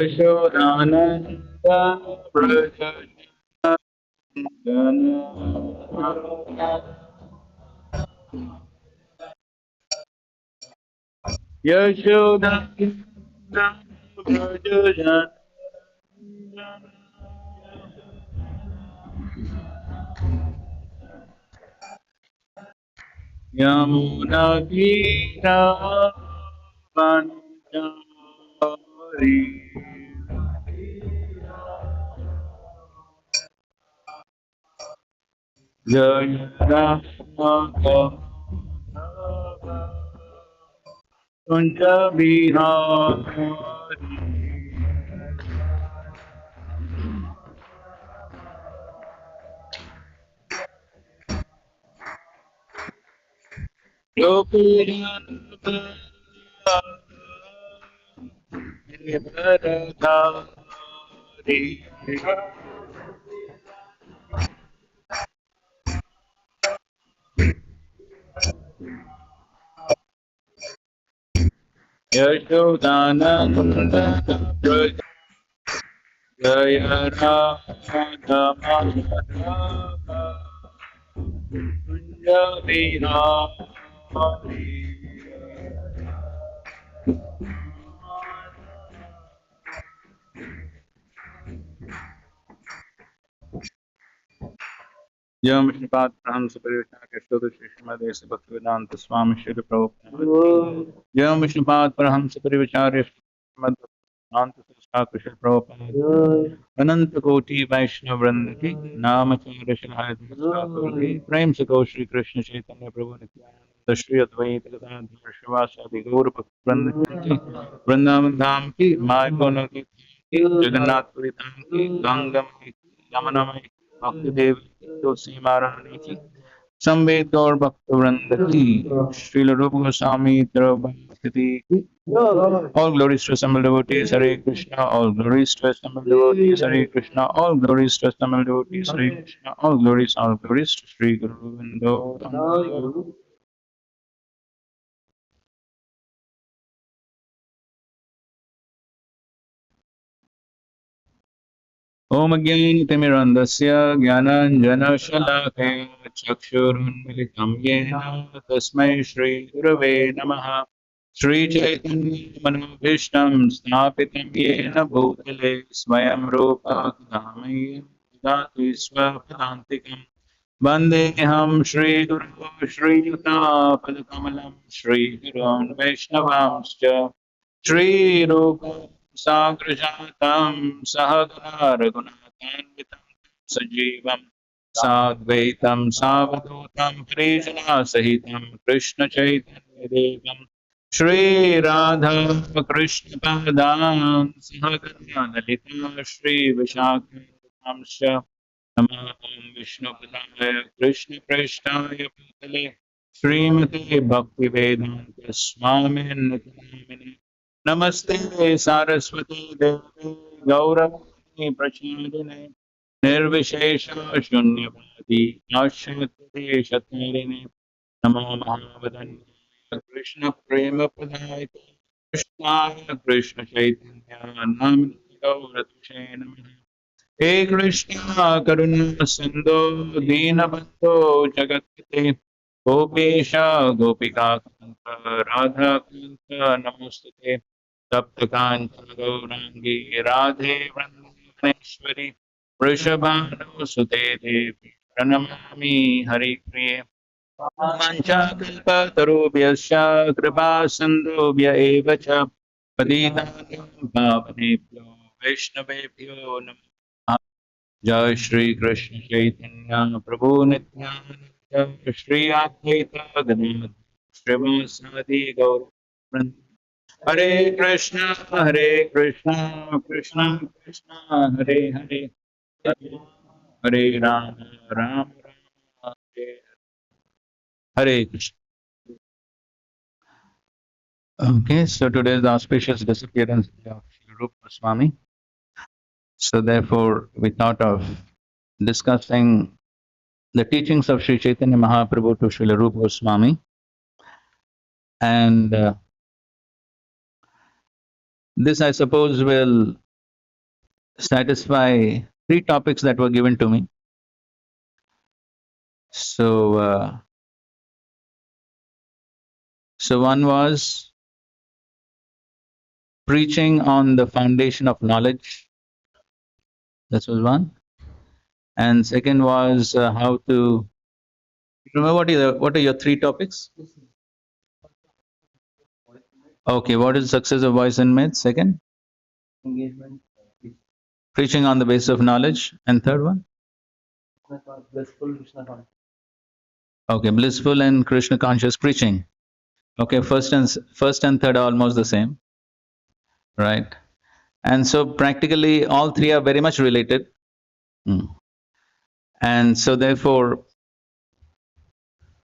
यशोदानन्द व्रज यशोदानन्द व्रज यमुनातीरावनचारी जय राम कुंज बिहारी गोपीनाथ यशोदानंद व्रज जय राधा माधव कुंज बिहारी जय विष्णुपाद हंस परिवेशना के शोध श्री श्रीमद ऐसे भक्ति वेदांत स्वामी श्री प्रभुपाद जय विष्णुपाद हंस परिविचार्य श्रीमद वेदांत कृष्ण प्रभुपाद अनंत कोटि वैष्णव वृंद की नामचार्य शरणागति प्रेम से गौ श्री कृष्ण चैतन्य प्रभु नित्यानंद श्री अद्वैत गदाधर शिवासादि गौर भक्त वृंद की वृंदावन धाम की माय कोनों की जगन्नाथपुरी धाम की गंगम की यमुनामय भक्ति देव तुलसी महारानी की संवेद गौर भक्त वृंद की श्रील रूप गोस्वामी स्थिति all glories to assembled devotees Hare Krishna all glories to assembled devotees Hare Krishna all glories to assembled devotees Hare Krishna all glories to Sri Guru Govindo Om Jnanatimirandasya Jnananjanashalakaya Chakshurunmilitam Yena Tasmai Shri Gurave Namaha Shri Chaitanya Manobhishtam Sthapitam Yena Bhutale Swayam Rupa Kadamaya Dati Swapadantikam Vandeham Shri Guru Shri Yuta Padakamalam Shri Gurun Vaishnavamscha Shri Rupa Sagrajatam Sahagana Raghunatanvitam Sajivam Sadvaitam Savadutam Parijana Sahitam Krishna Chaitanya Devam Shri Radha Krishna Padam Sahagana Lalita Shri Vishakhamsha Nama Om Vishnu Padaya Krishna Preshtaya Putale Srimati Bhakti Vedanta Swami Nityamini Namaste Saraswati Devi Gauravani Prachadine Nirvishesha Shunyavadi Ashwati Shatarine Namo Mahavadanya Krishna Prema Pradayate Krishnaya Krishna Chaitanya Namani Gauratushe Namaha He Krishna Karuna Sindhu Deenabandhu Jagatpate Gopesha Gopika Kanta Radha Kanta Namostate Sapta Kanchana Gaurangi Radhe Vrindaneshwari Vrishabhanu Sute Devi Pranamami Hari Priye Mancha Kalpa Tarubhyasya Kripa Sindhubhya Eva Cha Patitanam Pavanebhyo Vaishnavebhyo Namo Jai Shri Krishna Chaitanya Prabhu Nityananda Shri Advaita Gadadhar Srivasadi Gaur Hare Krishna Krishna Krishna Hare Hare Hare Rama Rama Rama Hare Krishna. Okay, so today is the auspicious disappearance of Sri Rupa Goswami. So therefore, we thought of discussing the teachings of Sri Chaitanya Mahaprabhu to Srila Rupa Goswami. And this, I suppose, will satisfy three topics that were given to me. So, so one was preaching on the foundation of knowledge. This was one, and second was how to remember what are your three topics? Okay, what is success of voice inmates? Second, engagement, preaching on the basis of knowledge, and third one, blissful Krishna conscious. Okay, blissful and Krishna conscious preaching. Okay, first and third are almost the same, right? And so practically all three are very much related. And so therefore,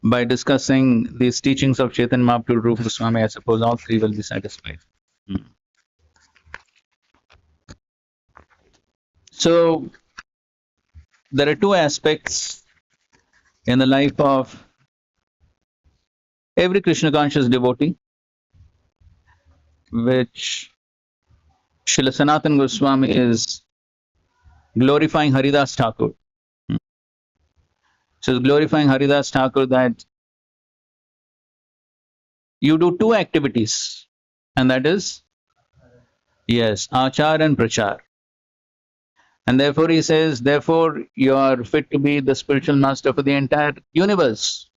by discussing these teachings of Chaitanya Mahaprabhu, Rupa Goswami, I suppose all three will be satisfied. So there are two aspects in the life of every Krishna conscious devotee, which Srila Sanatana Goswami is glorifying Haridas Thakur. So glorifying Haridas Thakur that you do two activities, and that is, yes, Achar and Prachar. And therefore he says, therefore you are fit to be the spiritual master for the entire universe,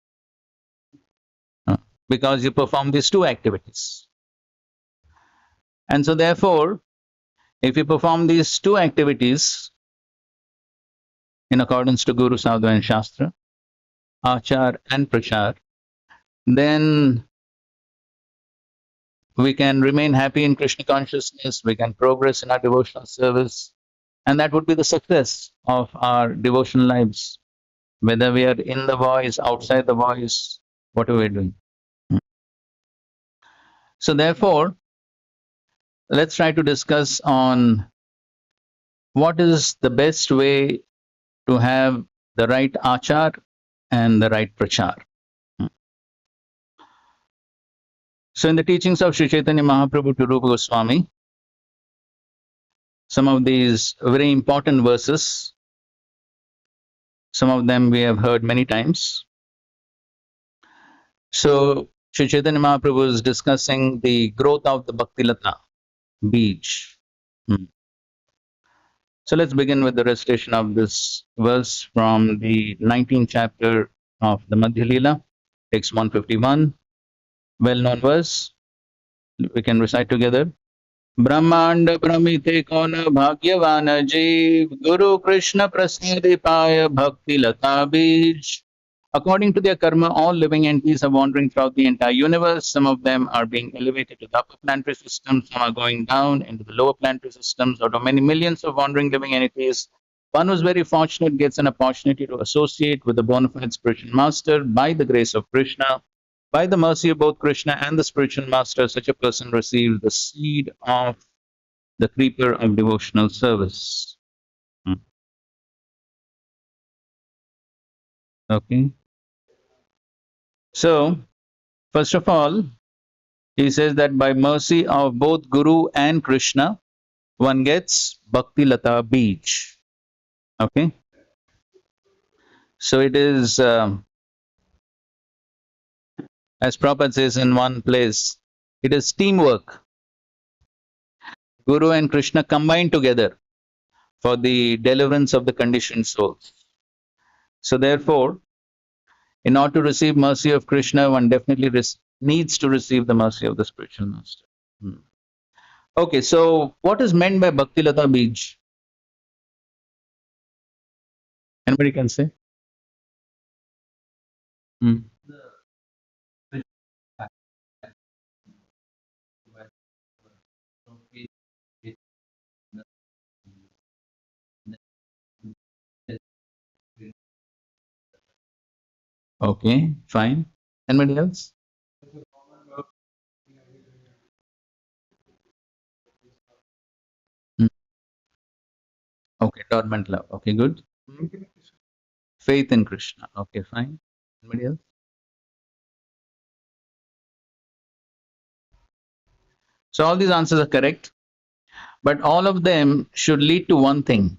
because you perform these two activities. And so therefore, if you perform these two activities in accordance to Guru, Sadhu and Shastra, Achar and Prachar, then we can remain happy in Krishna consciousness, we can progress in our devotional service, and that would be the success of our devotional lives, whether we are in the voice, outside the voice, whatever we're doing. So therefore, let's try to discuss on what is the best way to have the right achar and the right prachar. So in the teachings of Sri Chaitanya Mahaprabhu to Rupa Goswami, some of these very important verses, some of them we have heard many times. So Sri Chaitanya Mahaprabhu is discussing the growth of the Bhakti Lata, Beej. So let's begin with the recitation of this verse from the 19th chapter of the Madhya Leela, text 151, well-known verse. We can recite together. ब्रह्मांड प्रमिते कौन भाग्यवान जीव गुरु कृष्ण प्रसादि पाय भक्ति लता बीज. According to their karma, all living entities are wandering throughout the entire universe. Some of them are being elevated to the upper planetary system, some are going down into the lower planetary systems. Out of many millions of wandering living entities, one who's very fortunate gets an opportunity to associate with the bona fide spiritual master by the grace of Krishna. By the mercy of both Krishna and the spiritual master, such a person receives the seed of the creeper of devotional service. Okay. So, first of all, he says that by mercy of both Guru and Krishna, one gets Bhakti Lata Beej. Okay. So it is, as Prabhupada says in one place, it is teamwork. Guru and Krishna combine together for the deliverance of the conditioned souls. So therefore, in order to receive mercy of Krishna, one definitely needs to receive the mercy of the spiritual master. Okay, so what is meant by Bhakti Lata Beej? Anybody can say? Okay, fine. Anybody else? Okay, dormant love. Okay, good. Faith in Krishna. Okay, fine. Anybody else? So all these answers are correct. But all of them should lead to one thing.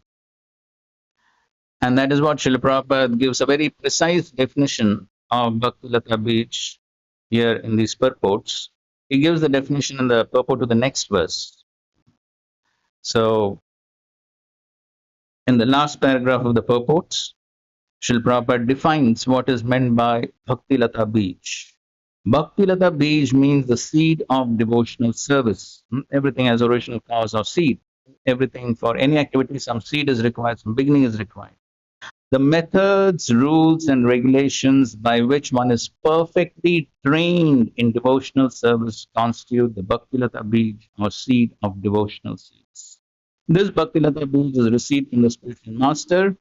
And that is what Srila Prabhupada gives a very precise definition of Bhaktilata Bij here in these purports. He gives the definition in the purport to the next verse. So, in the last paragraph of the purports, Srila Prabhupada defines what is meant by Bhaktilata Bij. Bhaktilata Bij means the seed of devotional service. Everything has original cause of seed. Everything for any activity, some seed is required, some beginning is required. The methods, rules, and regulations by which one is perfectly trained in devotional service constitute the Bhaktilata Bij or seed of devotional service. This Bhaktilata Bij is received in the spiritual master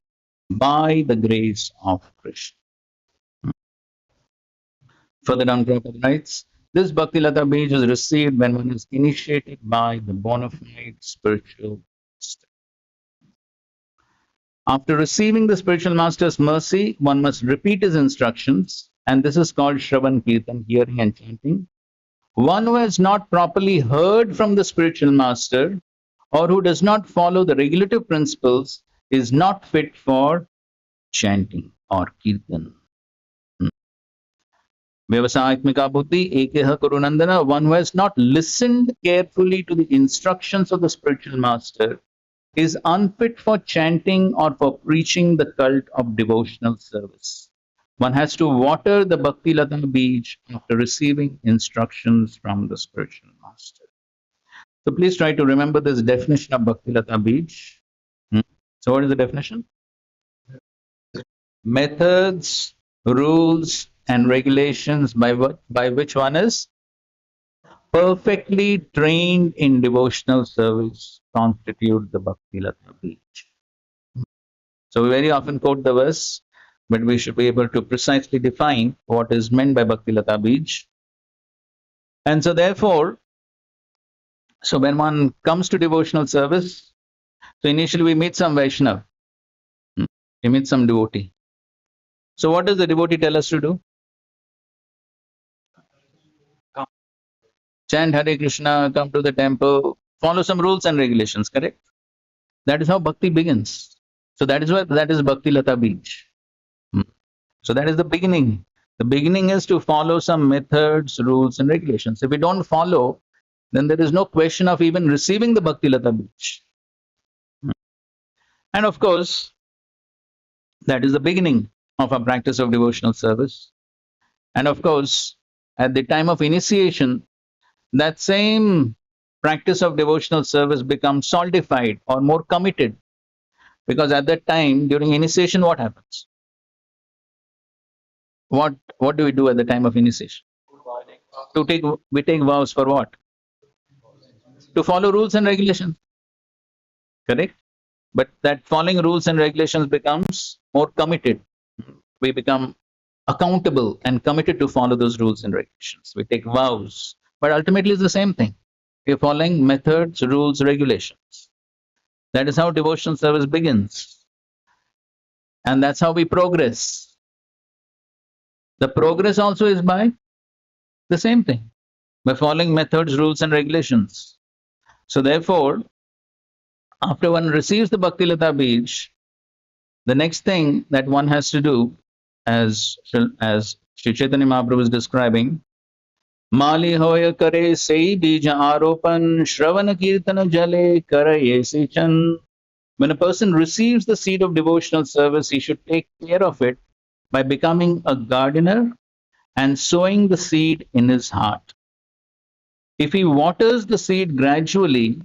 by the grace of Krishna. Further down, Prabhupada writes, this Bhaktilata Bij is received when one is initiated by the bona fide spiritual master. After receiving the spiritual master's mercy, one must repeat his instructions, and this is called Shravan Kirtan, hearing and chanting. One who has not properly heard from the spiritual master or who does not follow the regulative principles is not fit for chanting or Kirtan. Vyavasayatmika buddhi ekeha kurunandana, one who has not listened carefully to the instructions of the spiritual master is unfit for chanting or for preaching the cult of devotional service. One has to water the Bhaktilata Bij after receiving instructions from the spiritual master. So please try to remember this definition of Bhaktilata Bij. So what is the definition? Methods, rules, and regulations by which one is perfectly trained in devotional service constitute the Bhaktilata Bij. So we very often quote the verse, but we should be able to precisely define what is meant by Bhaktilata Bij. And so therefore, so when one comes to devotional service, so initially we meet some Vaishnava, we meet some devotee. So what does the devotee tell us to do? Chant Hare Krishna, come to the temple, follow some rules and regulations, correct? That is how bhakti begins. So that is what that is Bhaktilata Bij. So that is the beginning. The beginning is to follow some methods, rules, and regulations. If we don't follow, then there is no question of even receiving the Bhaktilata Bij. And of course, that is the beginning of our practice of devotional service. And of course, at the time of initiation, that same practice of devotional service becomes solidified or more committed. Because at that time, during initiation, what happens? What do we do at the time of initiation? We take vows for what? To follow rules and regulations. Correct? But that following rules and regulations becomes more committed. We become accountable and committed to follow those rules and regulations. We take vows. But ultimately, it's the same thing. We're following methods, rules, regulations. That is how devotional service begins. And that's how we progress. The progress also is by the same thing, by following methods, rules, and regulations. So therefore, after one receives the Bhaktilata Bij, the next thing that one has to do, as Sri Chaitanya Mahaprabhu is describing, Mali hoya kare sei bija aropan shravana kirtana jale karaye sichan. When a person receives the seed of devotional service, he should take care of it by becoming a gardener and sowing the seed in his heart. If he waters the seed gradually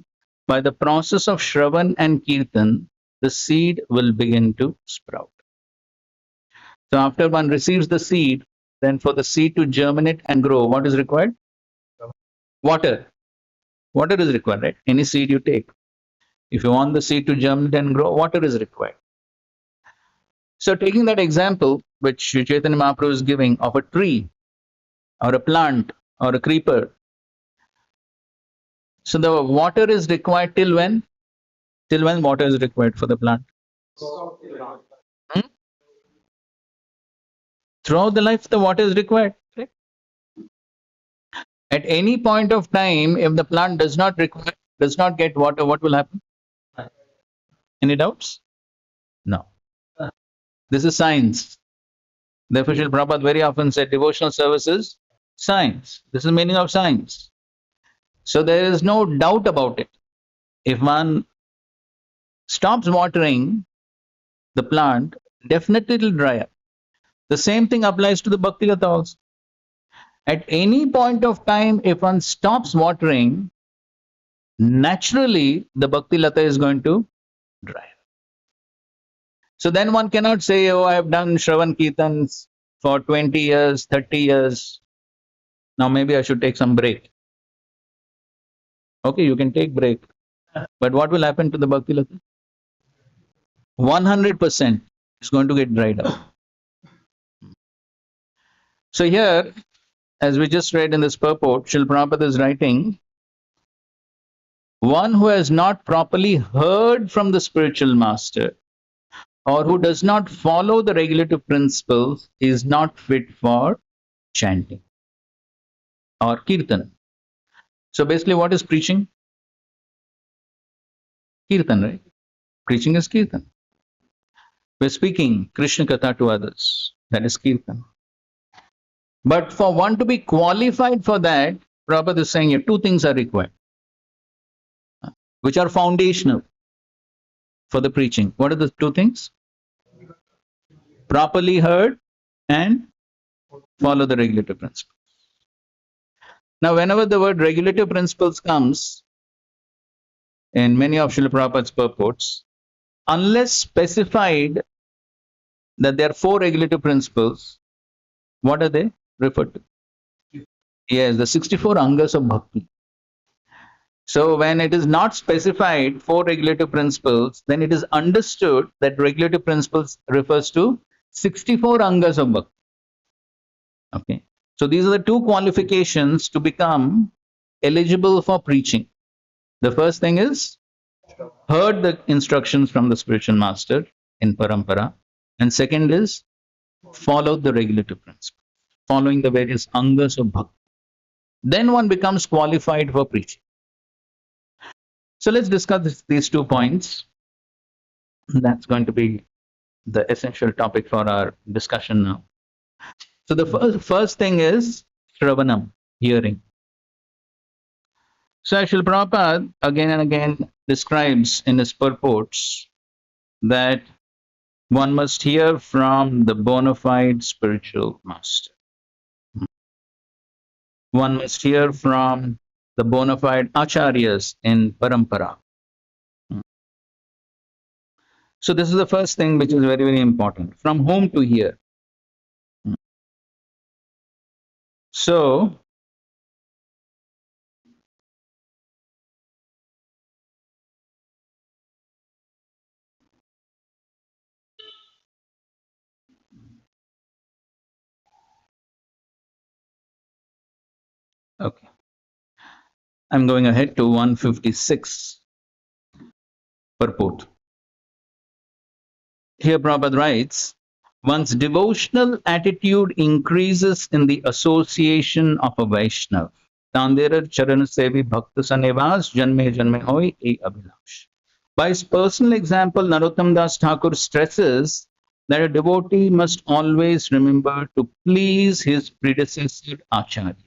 by the process of Shravan and Kirtan, the seed will begin to sprout. So after one receives the seed, then for the seed to germinate and grow, what is required? Water. Water is required, right? Any seed you take. If you want the seed to germinate and grow, water is required. So taking that example, which Sri Chaitanya Mahaprabhu is giving of a tree or a plant or a creeper. So the water is required till when? Till when water is required for the plant? Throughout the life, the water is required. Right? At any point of time, if the plant does not does not get water, what will happen? Any doubts? No. This is science. Therefore, Srila Prabhupada very often said devotional service is science. This is the meaning of science. So there is no doubt about it. If one stops watering the plant, definitely it will dry up. The same thing applies to the Bhakti Lata also. At any point of time, if one stops watering, naturally the Bhakti Lata is going to dry up. So then one cannot say, oh, I have done Shravan Kirtans for 20 years, 30 years. Now maybe I should take some break. Okay, you can take break. But what will happen to the Bhakti Lata? 100% is going to get dried up. So here, as we just read in this purport, Srila Prabhupada is writing, one who has not properly heard from the spiritual master or who does not follow the regulative principles is not fit for chanting or kirtan. So basically, what is preaching? Kirtan, right? Preaching is kirtan. We're speaking Krishna Katha to others. That is kirtan. But for one to be qualified for that, Prabhupada is saying here, two things are required, which are foundational for the preaching. What are the two things? Properly heard and follow the regulative principles. Now, whenever the word regulative principles comes in many of Srila Prabhupada's purports, unless specified that there are 4 regulative principles, what are they referred to? Yes, the 64 angas of bhakti. So when it is not specified 4 regulative principles, then it is understood that regulative principles refers to 64 angas of bhakti. Okay. So these are the 2 qualifications to become eligible for preaching. The first thing is heard the instructions from the spiritual master in parampara, and second is followed the regulative principles, following the various angas of bhakti. Then one becomes qualified for preaching. So let's discuss these 2 points. That's going to be the essential topic for our discussion now. So the first thing is Shravanam, hearing. So Srila Prabhupada again and again describes in his purports that one must hear from the bona fide spiritual master. One must hear from the bona fide acharyas in parampara. So this is the first thing which is very, very important. From whom to hear? So okay, I'm going ahead to 156 purport. Here Prabhupada writes, one's devotional attitude increases in the association of a Vaishnav. Tanderar charan sevi bhakta sanevas janme janme hoy e abhilash. By his personal example, Narottam Das Thakur stresses that a devotee must always remember to please his predecessor Acharya.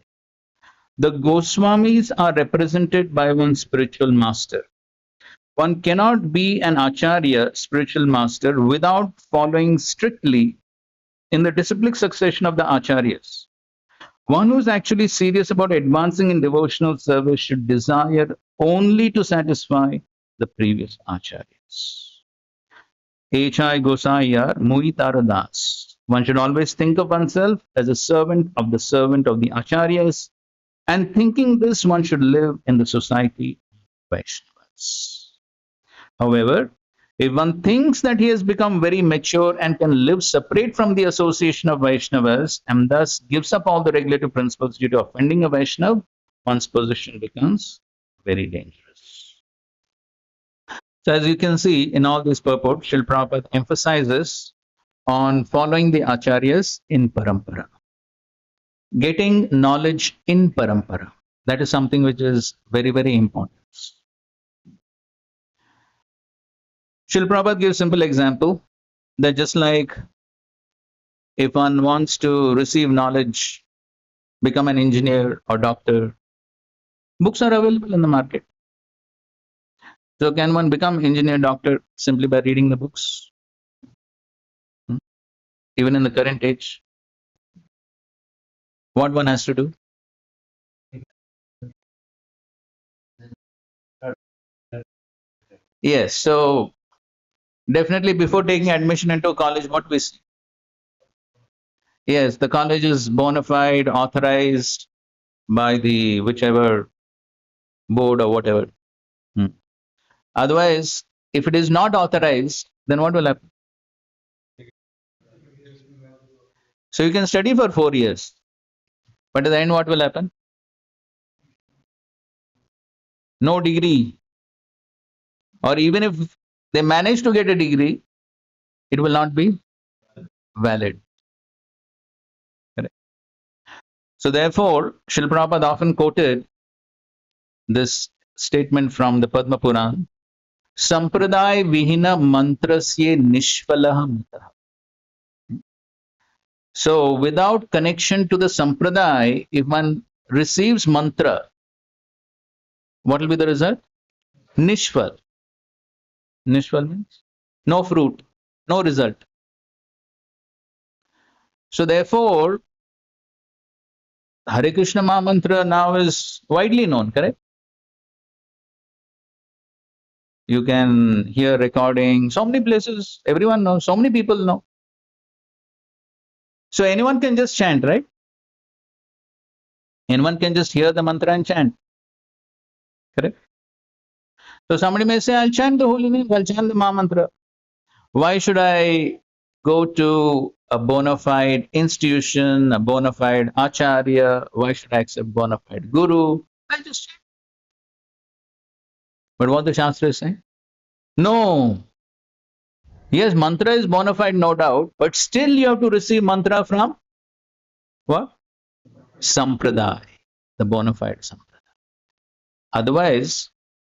The Goswamis are represented by one spiritual master. One cannot be an Acharya, spiritual master, without following strictly in the disciplic succession of the Acharyas. One who is actually serious about advancing in devotional service should desire only to satisfy the previous Acharyas. H.I. Gosayar Muitaradas. One should always think of oneself as a servant of the Acharyas, and thinking this, one should live in the society of Vaishnavas. However, if one thinks that he has become very mature and can live separate from the association of Vaishnavas and thus gives up all the regulative principles due to offending a Vaishnav, one's position becomes very dangerous. So as you can see in all these purports, Srila Prabhupada emphasizes on following the Acharyas in parampara. Getting knowledge in parampara. That is something which is very, very important. Srila Prabhupada gives simple example that just like if one wants to receive knowledge, become an engineer or doctor, books are available in the market. So can one become engineer, doctor simply by reading the books? Even in the current age, what one has to do? Yes, so definitely before taking admission into a college, what we see? Yes, the college is bona fide, authorized by the whichever board or whatever. Otherwise, if it is not authorized, then what will happen? So you can study for 4 years, but at the end, what will happen? No degree. Or even if they manage to get a degree, it will not be valid. Correct. So therefore, Srila Prabhupada often quoted this statement from the Padma Puran, Sampradaya Vihina Mantrasye Nishvalah Mita. So without connection to the Sampradaya, if one receives mantra, what will be the result? Nishval. Nishval means no fruit, no result. So therefore, Hare Krishna Maha Mantra now is widely known, correct? You can hear recording, so many places, everyone knows, so many people know. So anyone can just chant, right? Anyone can just hear the mantra and chant, correct? So somebody may say, I'll chant the holy name, I'll chant the Maha Mantra. Why should I go to a bona fide institution, a bona fide acharya? Why should I accept bona fide guru? I'll just chant. But what the Shastra is saying? No. Yes, mantra is bona fide, no doubt, but still you have to receive mantra from what? Sampradaya, the bona fide Sampradaya. Otherwise,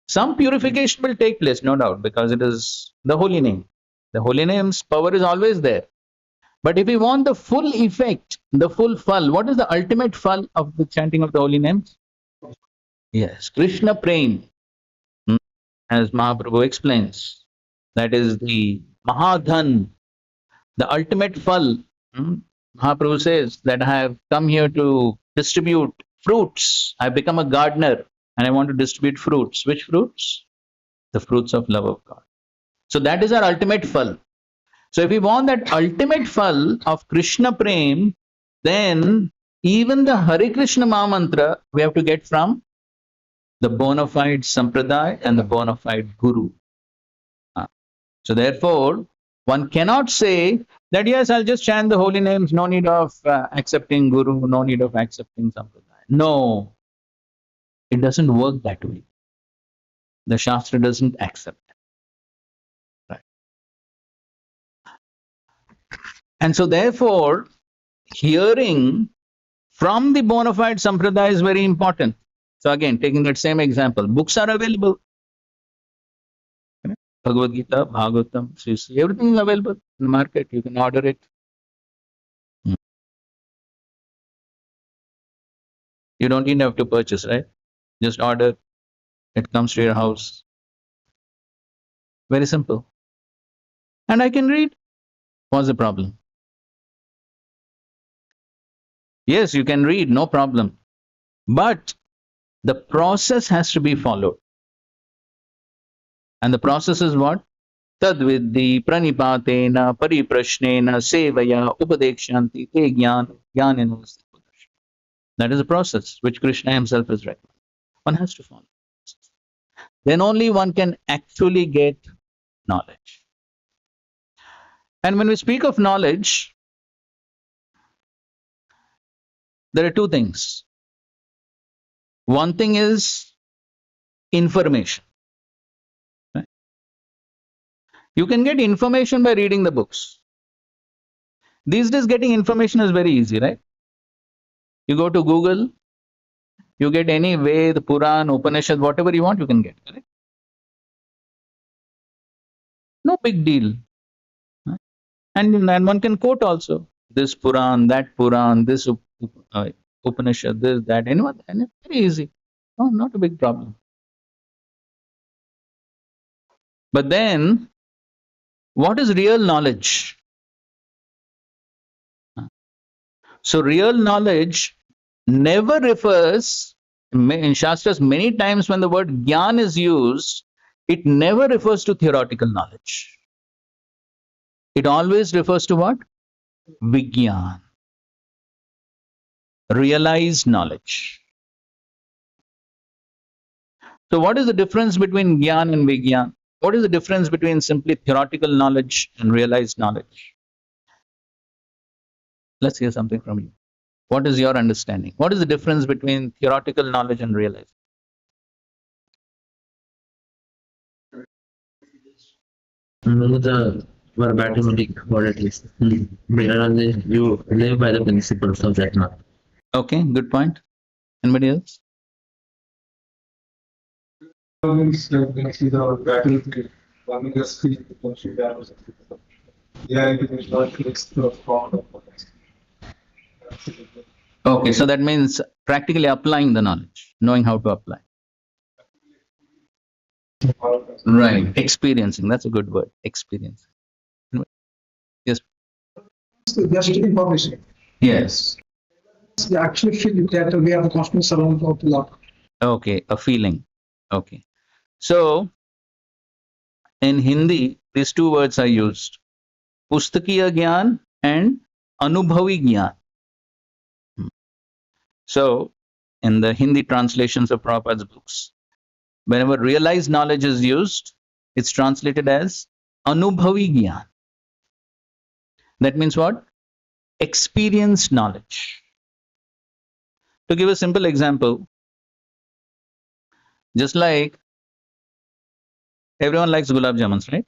some purification will take place, no doubt, because it is the holy name. The holy name's power is always there. But if we want the full effect, the full phal, what is the ultimate phal of the chanting of the holy names? Yes, Krishna Prem, as Mahaprabhu explains. That is the Mahadhan, the ultimate phal. Mahaprabhu says that I have come here to distribute fruits. I have become a gardener and I want to distribute fruits. Which fruits? The fruits of love of God. So that is our ultimate phal. So if we want that ultimate phal of Krishna Prem, then even the Hare Krishna Maha Mantra we have to get from the bona fide Sampradaya and the bona fide Guru. So therefore, one cannot say that yes, I'll just chant the holy names, no need of accepting Guru, no need of accepting Sampradaya. No, it doesn't work that way. The Shastra doesn't accept it. Right. And so therefore, hearing from the bona fide Sampradaya is very important. So again, taking that same example, books are available. Bhagavad Gita, Bhagavatam, Sri, everything is available in the market. You can order it. You don't even have to purchase, right? Just order. It comes to your house. Very simple. And I can read. What's the problem? Yes, you can read, no problem. But the process has to be followed. And the process is what? Tadvidhi pranipatena pariprashnena sevaya upadekshanti te jnanena. That is a process which Krishna himself is recommending. One has to follow. Then only one can actually get knowledge. And when we speak of knowledge, there are two things. One thing is information. Right? You can get information by reading the books. These days, getting information is very easy, right? You go to Google, you get any way, the Puran, Upanishad, whatever you want, you can get. Correct? No big deal. And one can quote also this Puran, that Puran, this Upanishad, this, that, anyone, and it's very easy. No, not a big problem. But then, what is real knowledge? So, real knowledge never refers, in Shastras, many times when the word Gyan is used, it never refers to theoretical knowledge. It always refers to what? Vigyan, realized knowledge. So, what is the difference between Gyan and Vigyan? What is the difference between simply theoretical knowledge and realized knowledge? Let's hear something from you. What is your understanding? What is the difference between theoretical knowledge and realized? Know the verbatim what it is. Because you live by the principles of that knowledge. Okay, good point. Anybody else? Okay, so that means practically applying the knowledge, knowing how to apply. Right, experiencing. That's a good word. Experiencing. Yes. Just information. Yes. We actually feel that we are the consciousness around of love. Okay, a feeling. Okay. So in Hindi, these two words are used: pustakiya gyan and anubhavi gyan. So in the Hindi translations of Prabhupada's books, whenever realized knowledge is used, it's translated as anubhavi gyan. That means what? Experienced knowledge. To give a simple example, just like everyone likes gulab jamuns, right?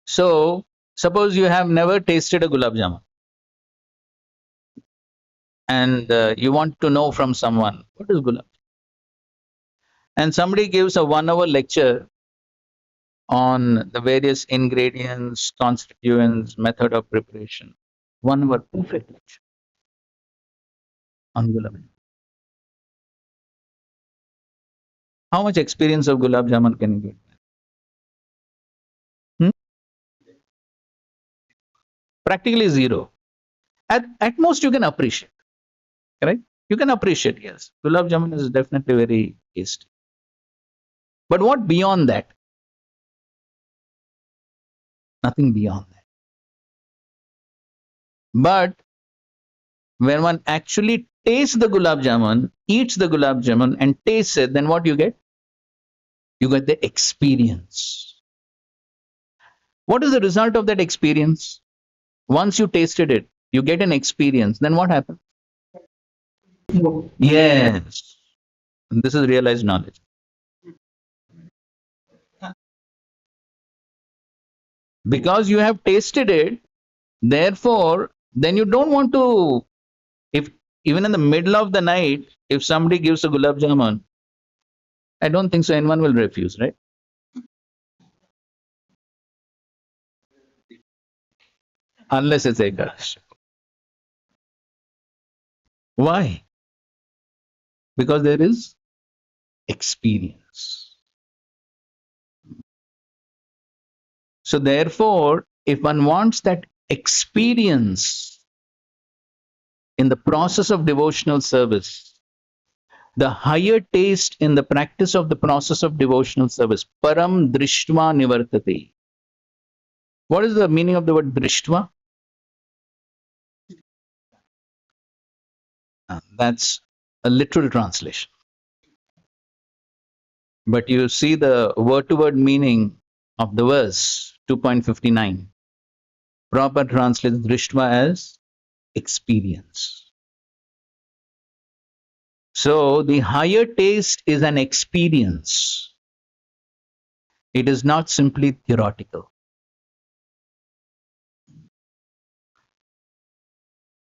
So suppose you have never tasted a gulab jamun and you want to know from someone what is gulab, and somebody gives a 1 hour lecture on the various ingredients, constituents, method of preparation. 1 hour perfect lecture on gulab jamun. How much experience of gulab jamun can you get? Practically zero. At most you can appreciate, correct? You can appreciate, yes. Gulab jamun is definitely very tasty. But what beyond that? Nothing beyond that. But when one actually tastes the gulab jamun, eats the gulab jamun and tastes it, then what you get? You get the experience. What is the result of that experience? Once you tasted it, you get an experience. Then what happens? Yes. And this is realized knowledge. Because you have tasted it, therefore, then you don't want to, if even in the middle of the night, if somebody gives a gulab jamun, I don't think so anyone will refuse, right? Unless it's Ekash. Why? Because there is experience. So therefore, if one wants that experience in the process of devotional service, the higher taste in the practice of the process of devotional service, param drishtva nivartate. What is the meaning of the word drishtva? That's a literal translation. But you see the word-to-word meaning of the verse 2.59. Proper translates drishtva as experience. So the higher taste is an experience. It is not simply theoretical.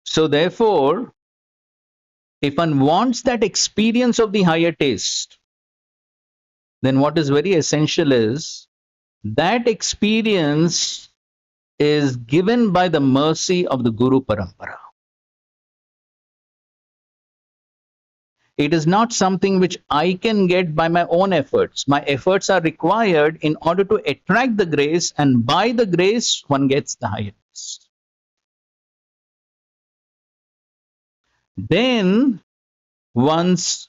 So therefore, if one wants that experience of the higher taste, then what is very essential is that experience is given by the mercy of the Guru Parampara. It is not something which I can get by my own efforts. My efforts are required in order to attract the grace, and by the grace, one gets the highest. Then one's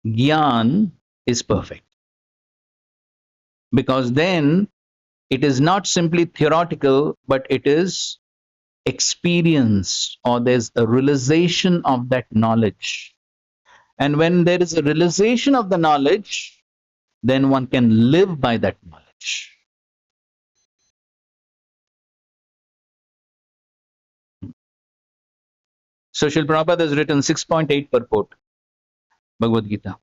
Gyan is perfect. Because then it is not simply theoretical, but it is experienced, or there's a realization of that knowledge. And when there is a realization of the knowledge, then one can live by that knowledge. So Srila Prabhupada has written 6.8 purport, Bhagavad Gita.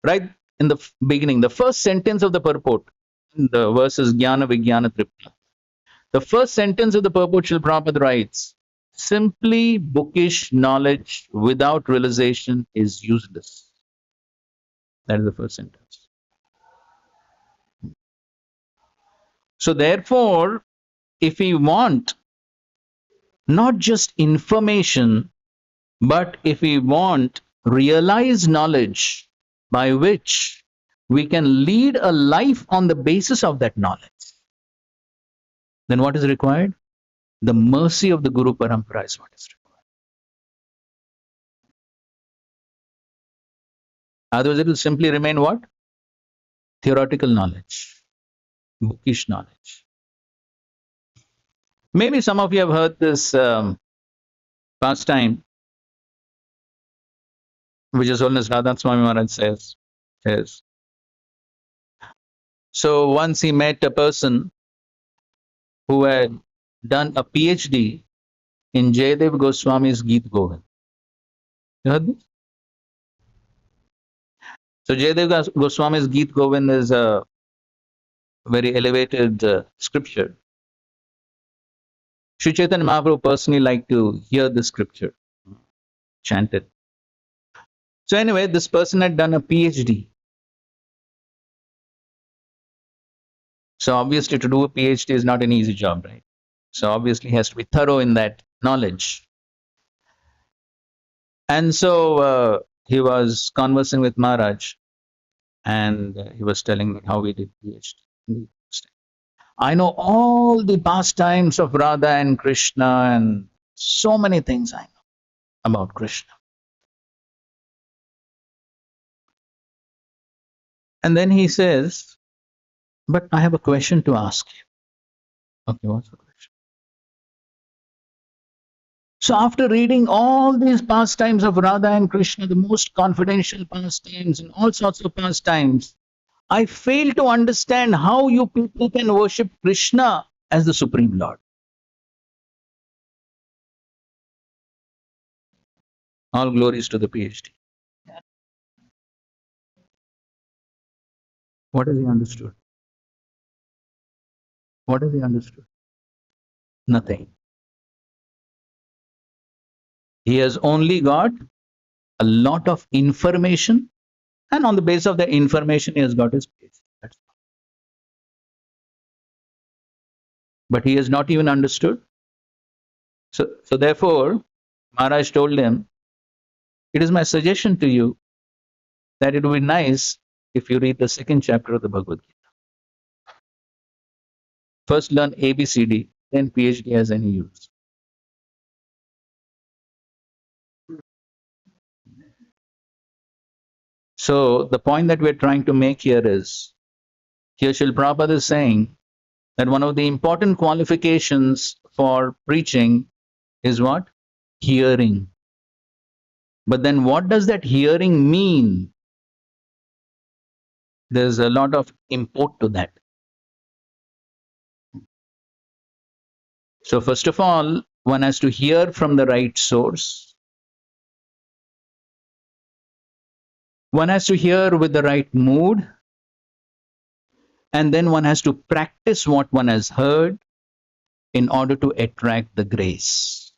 Right in the beginning, the first sentence of the purport, the verse is Jnana Vijnana Tripta. The first sentence of the purport, Srila Prabhupada writes, simply bookish knowledge without realization is useless. That is the first sentence. So therefore, if we want not just information, but if we want realized knowledge by which we can lead a life on the basis of that knowledge, then what is required? The mercy of the Guru Parampara is what is required. Otherwise, it will simply remain what? Theoretical knowledge, bookish knowledge. Maybe some of you have heard this pastime, which is Holiness Radha Swami Maharaj says. So once he met a person who had done a PhD in Jayadev Goswami's Geet Govind. You heard this? So Jayadev Goswami's Geet Govind is a very elevated scripture. Sri Chaitanya Mahaprabhu personally liked to hear the scripture chanted. So anyway, this person had done a PhD. So obviously to do a PhD is not an easy job, right? So obviously he has to be thorough in that knowledge. And so he was conversing with Maharaj, and he was telling how he did PhD. I know all the pastimes of Radha and Krishna, and so many things I know about Krishna. And then he says, but I have a question to ask you. Okay, what's the question? So after reading all these pastimes of Radha and Krishna, the most confidential pastimes and all sorts of pastimes, I fail to understand how you people can worship Krishna as the Supreme Lord. All glories to the PhD. What has he understood? What has he understood? Nothing. He has only got a lot of information, and on the basis of the information, he has got his PhD. That's all. But he has not even understood. So therefore, Maharaj told him, it is my suggestion to you that it would be nice if you read the second chapter of the Bhagavad Gita. First learn ABCD, then PhD has any use. So the point that we're trying to make here is, here Srila Prabhupada is saying that one of the important qualifications for preaching is what? Hearing. But then what does that hearing mean? There's a lot of import to that. So first of all, one has to hear from the right source. One has to hear with the right mood. And then one has to practice what one has heard in order to attract the grace.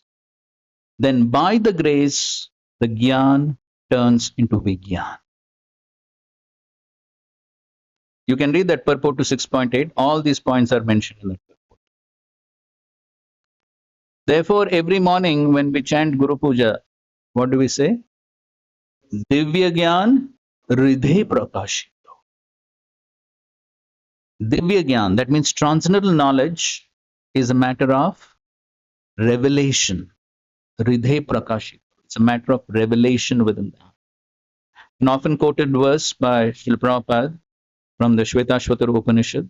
Then by the grace, the Gyan turns into Vigyan. You can read that purport to 6.8. All these points are mentioned in that purport. Therefore, every morning when we chant Guru Puja, what do we say? Divya Gyan Hriday Prakashito. Divya Gyan, that means transcendental knowledge, is a matter of revelation. Hriday Prakashito. It's a matter of revelation within that. An often quoted verse by Srila Prabhupada from the Shvetashvatara Upanishad.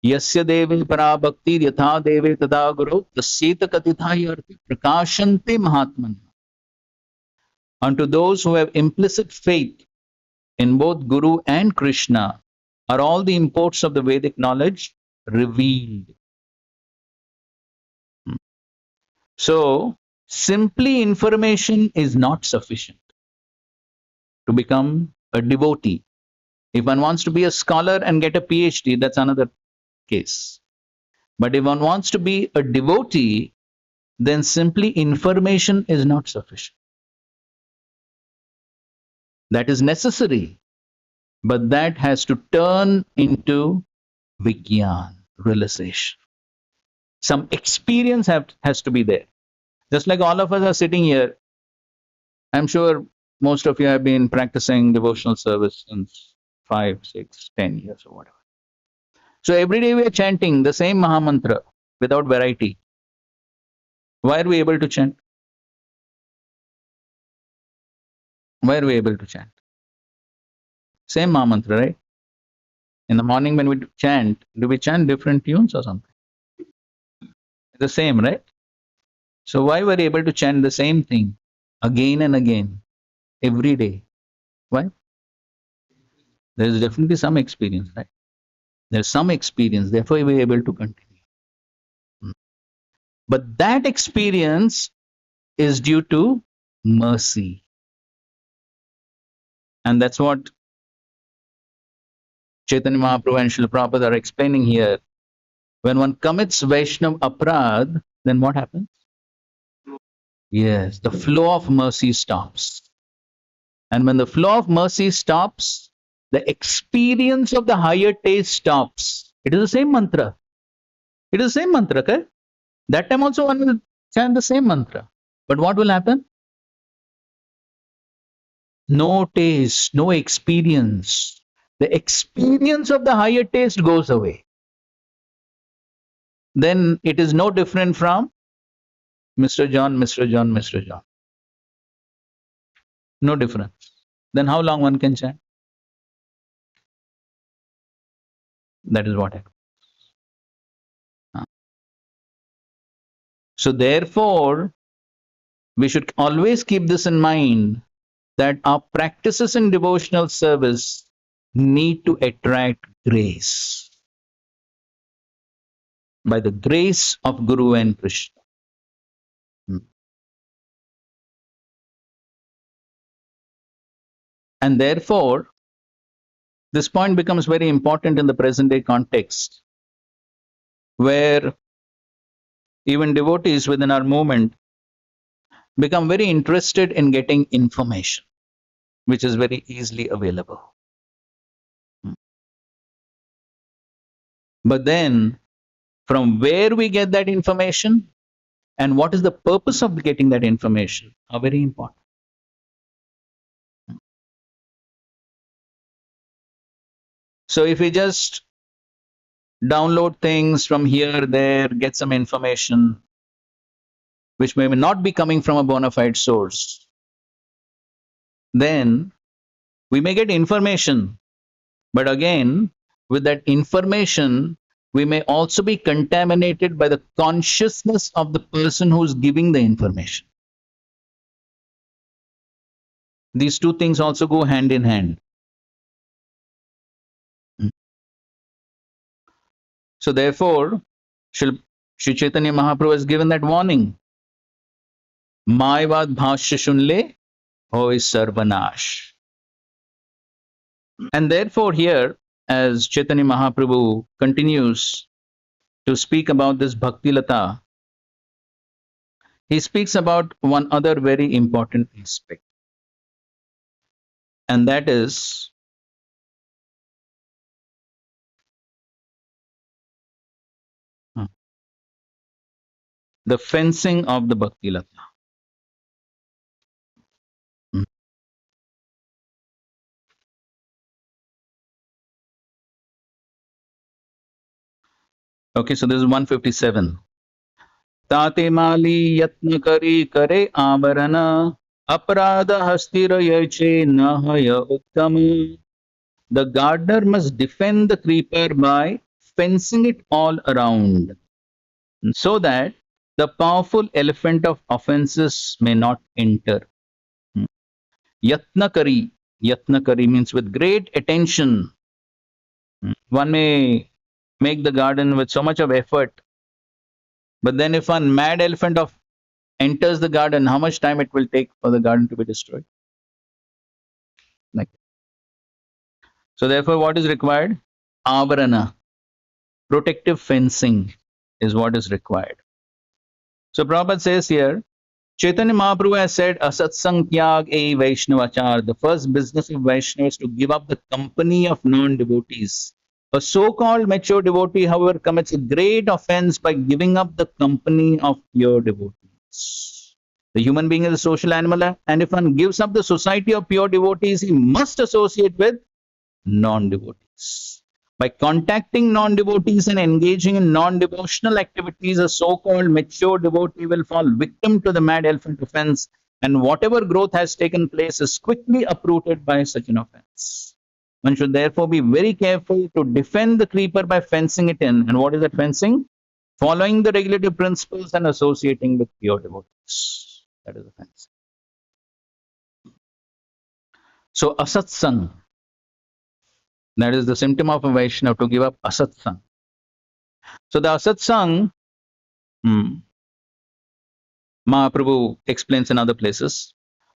Yasya deve para bhakti yatha deve tada guru tasyeta katithai arthi prakashante mahatman. Unto those who have implicit faith in both Guru and Krishna are all the imports of the Vedic knowledge revealed. So, simply information is not sufficient to become a devotee. If one wants to be a scholar and get a PhD, that's another case. But if one wants to be a devotee, then simply information is not sufficient. That is necessary, but that has to turn into Vigyan, realization. Some experience has to be there. Just like all of us are sitting here, I'm sure most of you have been practicing devotional service since 5, 6, 10 years or whatever. So every day we are chanting the same Mahamantra without variety. Why are we able to chant? Why are we able to chant? Same Mahamantra, right? In the morning when we chant, do we chant different tunes or something? The same, right? So why were we able to chant the same thing again and again, every day? Why? There is definitely some experience, right? There's some experience, therefore we are able to continue. But that experience is due to mercy. And that's what Chaitanya Mahaprabhu and Srila Prabhupada are explaining here. When one commits Vaishnav Aprad, then what happens? Yes, the flow of mercy stops. And when the flow of mercy stops, the experience of the higher taste stops. It is the same mantra. It is the same mantra, okay? That time also one will chant the same mantra. But what will happen? No taste, no experience. The experience of the higher taste goes away. Then it is no different from Mr. John, Mr. John, Mr. John. No difference. Then how long one can chant? That is what happens. So therefore, we should always keep this in mind, that our practices in devotional service need to attract grace. By the grace of Guru and Krishna. And therefore, this point becomes very important in the present day context, where even devotees within our movement become very interested in getting information, which is very easily available. But then, from where we get that information and what is the purpose of getting that information are very important. So if we just download things from here, there, get some information, which may not be coming from a bona fide source, then we may get information, but again, with that information, we may also be contaminated by the consciousness of the person who's giving the information. These two things also go hand in hand. So therefore, Shri Chaitanya Mahaprabhu has given that warning. Maivad bhashya shunle hoy sarvanash. And therefore here, as Chaitanya Mahaprabhu continues to speak about this Bhakti Lata, he speaks about one other very important aspect. And that is the fencing of the Bhakti Lata. Okay, so this is 157. Tate mali yatna kari kare avarana aparadha hastira yache nahaya uttama. The gardener must defend the creeper by fencing it all around so that the powerful elephant of offenses may not enter. Yatna kari means with great attention. One may make the garden with so much of effort, but then if one mad elephant of enters the garden, how much time it will take for the garden to be destroyed? Like, so therefore, what is required? Avarana, protective fencing is what is required. So Prabhupada says here, Chaitanya Mahaprabhu has said, Asatsang Tyag e Vaishnavachar. The first business of Vaishnava is to give up the company of non-devotees. A so-called mature devotee, however, commits a great offense by giving up the company of pure devotees. The human being is a social animal, and if one gives up the society of pure devotees, he must associate with non-devotees. By contacting non-devotees and engaging in non-devotional activities, a so-called mature devotee will fall victim to the mad elephant offense, and whatever growth has taken place is quickly uprooted by such an offense. One should therefore be very careful to defend the creeper by fencing it in. And what is that fencing? Following the regulative principles and associating with pure devotees. That is the fencing. So, asatsang. That is the symptom of a Vaishnava, to give up asatsang. So the asatsang, Mahaprabhu explains in other places.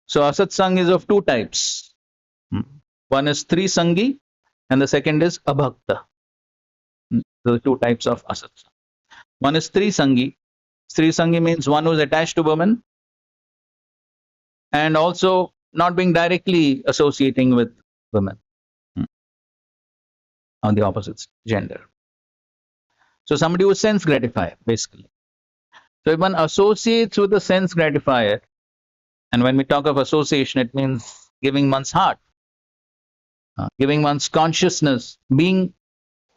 So asatsang is of two types. One is trisangi and the second is abhakta. The two types of asatsang. One is trisangi. Trisangi means one who is attached to women and also not being directly associating with women on the opposite gender. So somebody who is sense gratifier, basically. So if one associates with a sense gratifier, and when we talk of association, it means giving one's heart, giving one's consciousness, being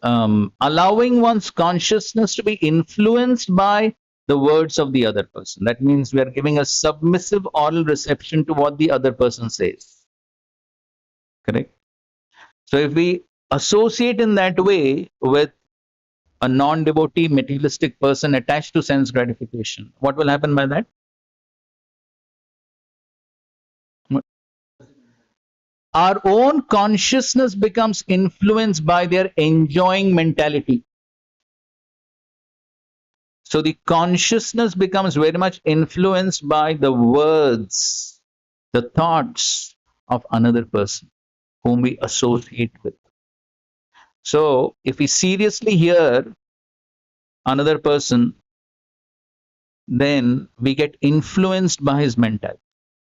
allowing one's consciousness to be influenced by the words of the other person. That means we are giving a submissive oral reception to what the other person says. Correct? So if we associate in that way with a non-devotee materialistic person attached to sense gratification, what will happen by that? Our own consciousness becomes influenced by their enjoying mentality. So the consciousness becomes very much influenced by the words, the thoughts of another person whom we associate with. So if we seriously hear another person, then we get influenced by his mentality.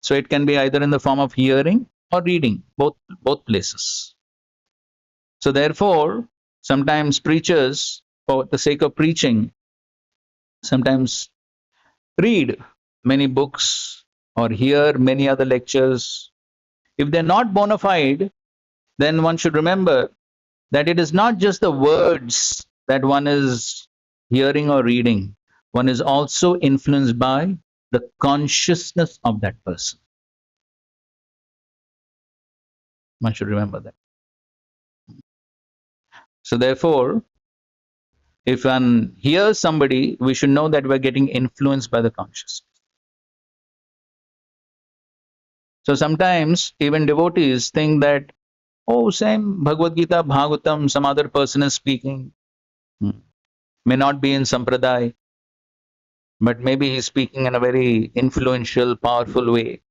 So it can be either in the form of hearing or reading, both places. So therefore, sometimes preachers, for the sake of preaching, sometimes read many books or hear many other lectures. If they're not bona fide, then one should remember that it is not just the words that one is hearing or reading. One is also influenced by the consciousness of that person. One should remember that. So therefore, if one hears somebody, we should know that we're getting influenced by the consciousness. So sometimes even devotees think that, oh, same Bhagavad Gita, Bhagavatam, some other person is speaking. May not be in Sampradaya, but maybe he's speaking in a very influential, powerful way.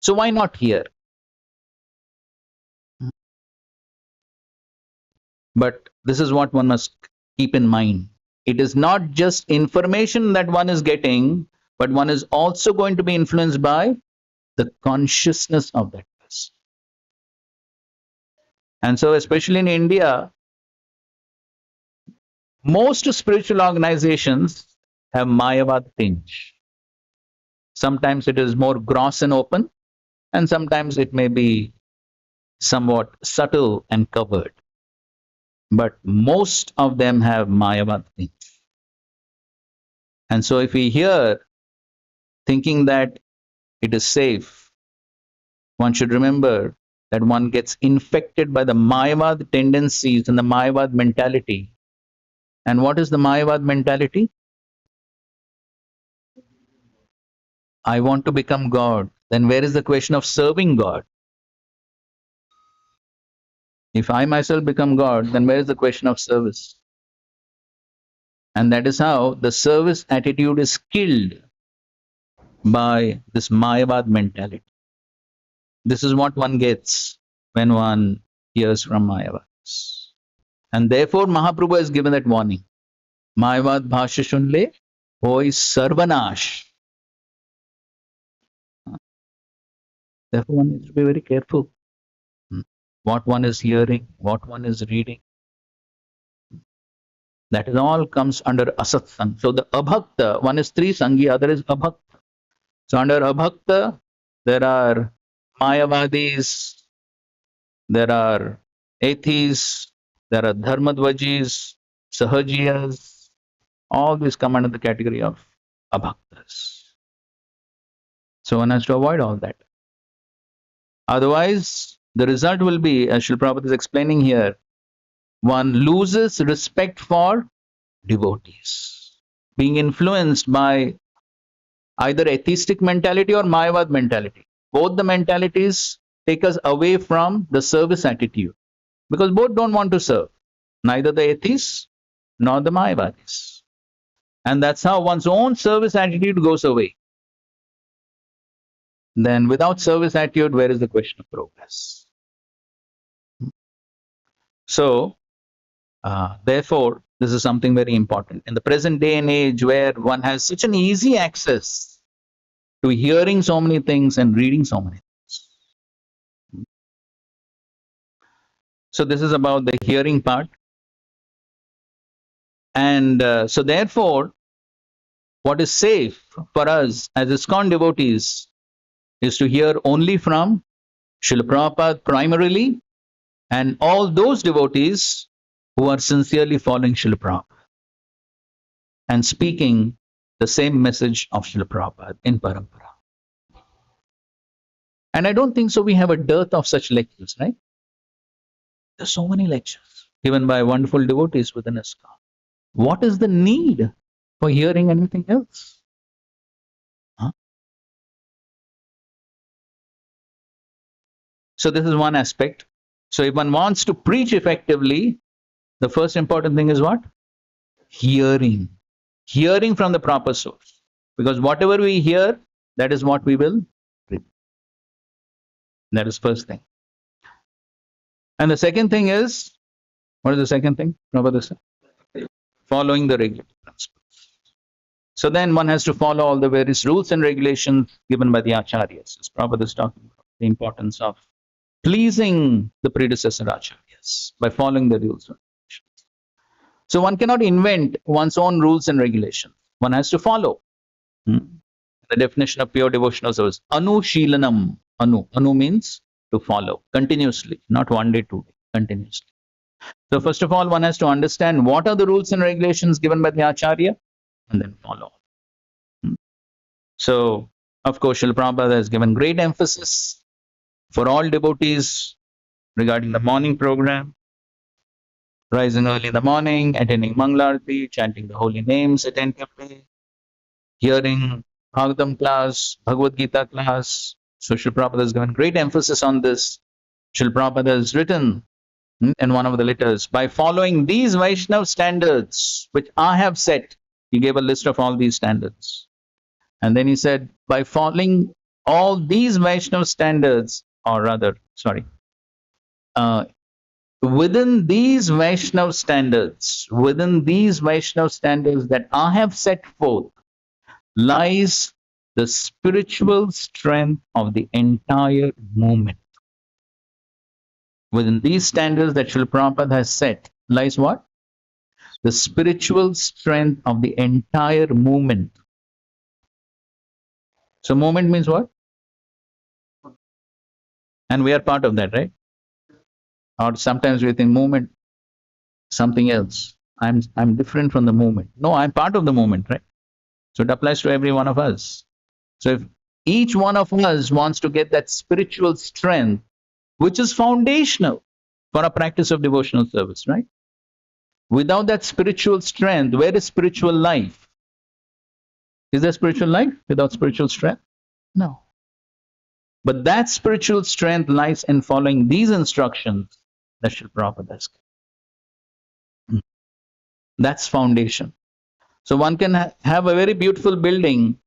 So why not hear? But this is what one must keep in mind. It is not just information that one is getting, but one is also going to be influenced by the consciousness of that person. And so, especially in India, most spiritual organizations have Mayavad tinge. Sometimes it is more gross and open, and sometimes it may be somewhat subtle and covered. But most of them have Mayavad tinge. And so if we hear thinking that it is safe, one should remember that one gets infected by the Mayavad tendencies and the Mayavad mentality. And what is the Mayavad mentality? I want to become God. Then where is the question of serving God? If I myself become God, then where is the question of service? And that is how the service attitude is killed by this Mayavad mentality. This is what one gets when one hears from Mayavads. And therefore Mahaprabhu has given that warning. Mayavad bhasha shunle hoi sarvanash. Therefore one needs to be very careful. What one is hearing, what one is reading. That is all comes under asatsang. So the abhakta, one is trisangi, other is abhakta. So under abhakta, there are Mayavadis, there are atheists, there are dharmadvajis, sahajiyas. All these come under the category of abhaktas. So one has to avoid all that. Otherwise, the result will be, as Srila Prabhupada is explaining here, one loses respect for devotees, being influenced by either atheistic mentality or Mayavad mentality. Both the mentalities take us away from the service attitude, because both don't want to serve, neither the atheists nor the Mayavadis. And that's how one's own service attitude goes away. Then without service attitude, where is the question of progress? So, therefore, this is something very important. In the present day and age where one has such an easy access to hearing so many things and reading so many things. So this is about the hearing part. And so therefore, what is safe for us as ISKCON devotees is to hear only from Srila Prabhupada primarily, and all those devotees who are sincerely following Srila Prabhupada and speaking the same message of Srila Prabhupada in Parampara. And I don't think so we have a dearth of such lectures, right? There's so many lectures given by wonderful devotees within ISKCON. What is the need for hearing anything else? So this is one aspect. So if one wants to preach effectively, the first important thing is what? Hearing. Hearing from the proper source. Because whatever we hear, that is what we will read. That is first thing. And the second thing is, what is the second thing? Following the regular principles. So then one has to follow all the various rules and regulations given by the acharyas. As Prabhupada is talking about the importance of pleasing the predecessor acharyas by following the rules and regulations. So one cannot invent one's own rules and regulations. One has to follow. The definition of pure devotional service. Anushilanam. Anu means to follow continuously, not one day, 2 days, continuously. So first of all, one has to understand what are the rules and regulations given by the acharya, and then follow. So, of course, Srila Prabhupada has given great emphasis for all devotees regarding the morning program, rising early in the morning, attending Mangalarti, chanting the holy names attentively, hearing Bhagavatam class, Bhagavad Gita class. So Srila Prabhupada has given great emphasis on this. Srila Prabhupada has written in one of the letters, by following these Vaishnava standards, which I have set, he gave a list of all these standards. And then he said, by following all these Vaishnava standards, or rather, within these Vaishnava standards that I have set forth, lies the spiritual strength of the entire movement. Within these standards that Srila Prabhupada has set, lies what? the spiritual strength of the entire movement. So movement means what? And we are part of that, right? Or sometimes we think movement, something else. I'm different from the movement. No, I'm part of the movement, right? So it applies to every one of us. So if each one of us wants to get that spiritual strength, which is foundational for a practice of devotional service, right? Without that spiritual strength, where is spiritual life? Is there spiritual life without spiritual strength? No. But that spiritual strength lies in following these instructions that Srila Prabhupada has given. That's foundation. So one can have a very beautiful building,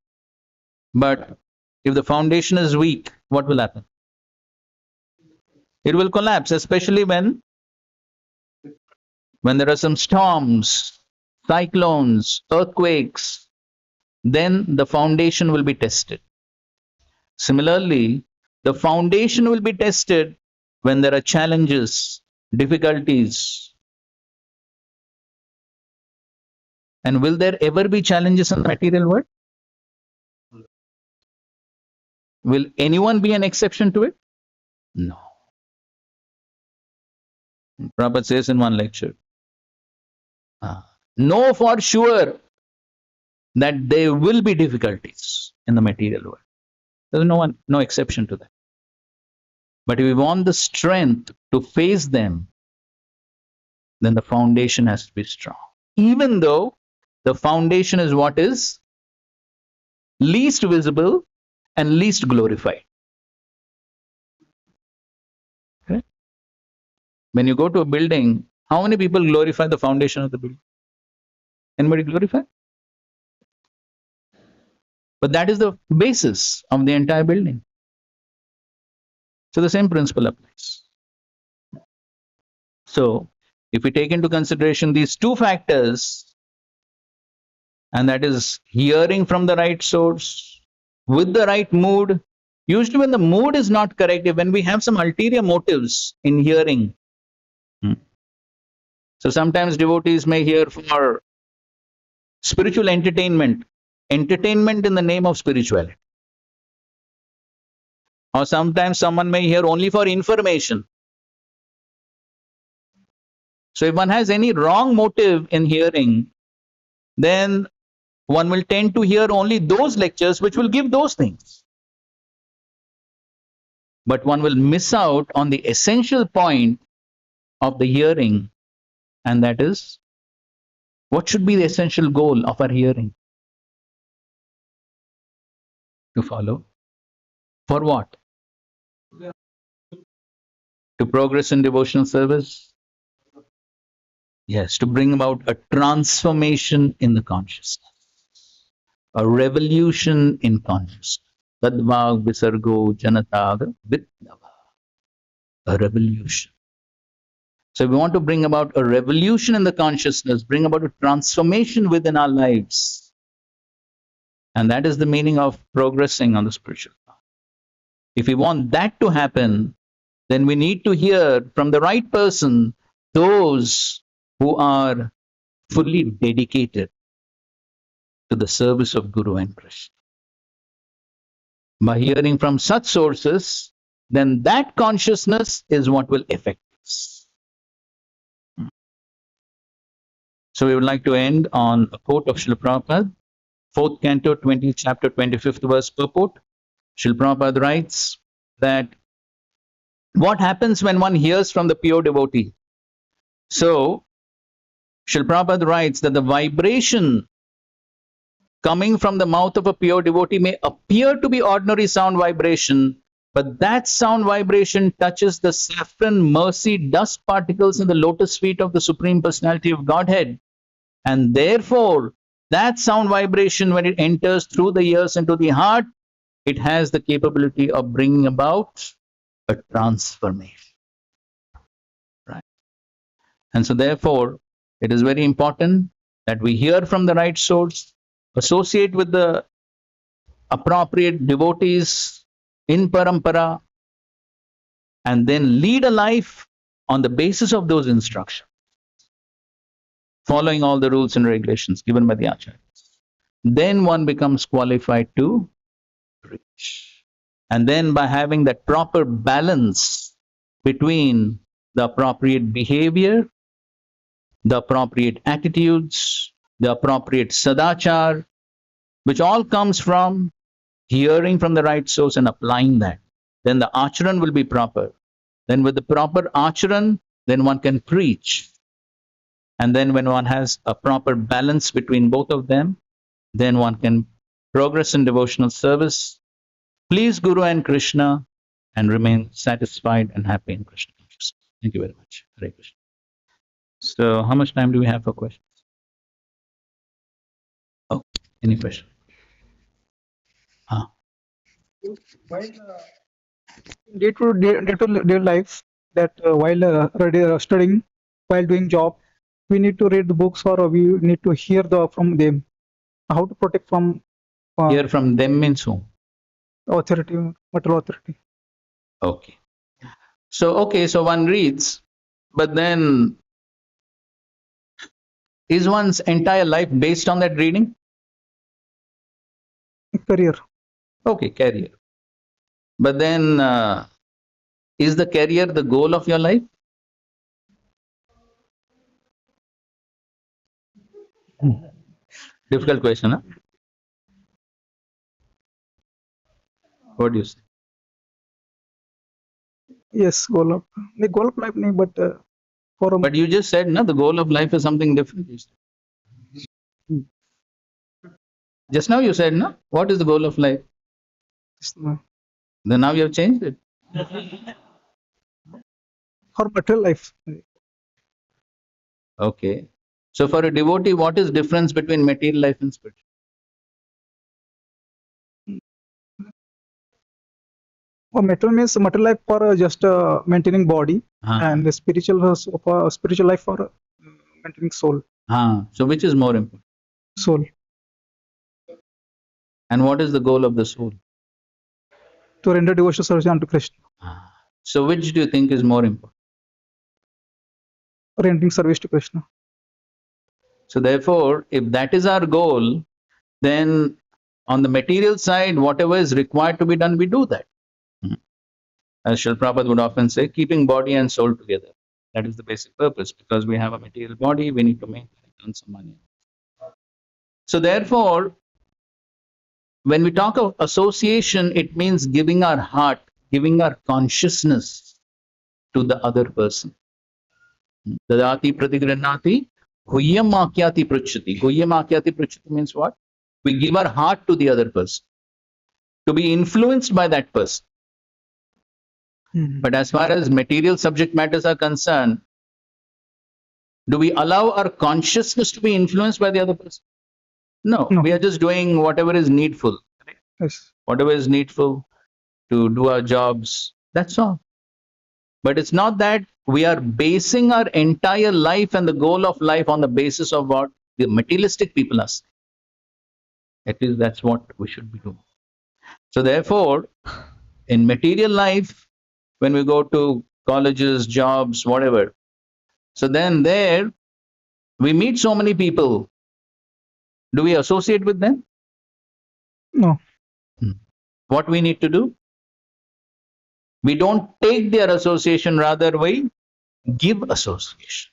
but if the foundation is weak, what will happen? It will collapse, especially when there are some storms, cyclones, earthquakes, then the foundation will be tested. Similarly, the foundation will be tested when there are challenges, difficulties. And will there ever be challenges in the material world? Will anyone be an exception to it? No. Prabhupada says in one lecture, know for sure that there will be difficulties in the material world. There's no exception to that. But if we want the strength to face them, then the foundation has to be strong. Even though the foundation is what is least visible and least glorified. Okay? When you go to a building, how many people glorify the foundation of the building? Anybody glorify? But that is the basis of the entire building. So the same principle applies. So if we take into consideration these two factors, and that is hearing from the right source with the right mood. Usually when the mood is not correct, when we have some ulterior motives in hearing. So sometimes devotees may hear for spiritual entertainment in the name of spirituality. Or sometimes someone may hear only for information. So if one has any wrong motive in hearing, then one will tend to hear only those lectures which will give those things. But one will miss out on the essential point of the hearing, and that is, what should be the essential goal of our hearing? To follow. For what? To progress in devotional service? Yes, to bring about a transformation in the consciousness. A revolution in consciousness. Tadvag visargo janataga vidnava. A revolution. So we want to bring about a revolution in the consciousness, bring about a transformation within our lives. And that is the meaning of progressing on the spiritual path. If we want that to happen, then we need to hear from the right person, those who are fully dedicated to the service of Guru and Krishna. By hearing from such sources, then that consciousness is what will affect us. So we would like to end on a quote of Srila Prabhupada, 4th Canto, 20th chapter, 25th verse purport. Srila Prabhupada writes that what happens when one hears from the pure devotee? So, Srila Prabhupada writes that the vibration coming from the mouth of a pure devotee may appear to be ordinary sound vibration, but that sound vibration touches the saffron mercy dust particles in the lotus feet of the Supreme Personality of Godhead. And therefore, that sound vibration, when it enters through the ears into the heart, it has the capability of bringing about a transformation. Right? And so therefore, it is very important that we hear from the right source, associate with the appropriate devotees in parampara, and then lead a life on the basis of those instructions. following all the rules and regulations given by the acharyas, then one becomes qualified to preach. And then by having that proper balance between the appropriate behavior, the appropriate attitudes, the appropriate sadachar, which all comes from hearing from the right source and applying that, then the acharan will be proper. Then with the proper acharan, then one can preach. And then when one has a proper balance between both of them, then one can progress in devotional service, please Guru and Krishna, and remain satisfied and happy in Krishna. Thank you very much. Hare Krishna. So how much time do we have for questions? Oh, any question? While day-to-day life, that while studying, while doing job, we need to read the books or we need to hear from them. How to protect from Hear from them means whom? authority, material authority. Okay. So one reads, but then is one's entire life based on that reading? Career. Okay, career. But then is the career the goal of your life? Difficult question, huh? What do you say? Yes, goal of life, nahi, but for But you just said, no, the goal of life is something different. Just now you said, no, what is the goal of life? Then now you have changed it. for material life. Okay. So for a devotee, what is difference between material life and spiritual? Material means material life for just maintaining body, and the spiritual life for maintaining soul. So which is more important? Soul. And what is the goal of the soul? To render devotional service unto Krishna. So which do you think is more important? Rendering service to Krishna. So therefore, if that is our goal, then on the material side, whatever is required to be done, we do that. As Srila Prabhupada would often say, keeping body and soul together. That is the basic purpose. Because we have a material body, we need to maintain it, earn some money. So therefore, when we talk of association, it means giving our heart, giving our consciousness to the other person. Dadati pratigranati, guhyam akyati pruchati. Guhyam akyati pruchati means what? We give our heart to the other person, to be influenced by that person. But as far as material subject matters are concerned, do we allow our consciousness to be influenced by the other person? No. We are just doing whatever is needful. Yes. Whatever is needful to do our jobs, that's all. But it's not that we are basing our entire life and the goal of life on the basis of what the materialistic people are saying. At least that's what we should be doing. So therefore, in material life, when we go to colleges, jobs, whatever, so then there we meet so many people. Do we associate with them? No. What we need to do? We don't take their association, rather we give association.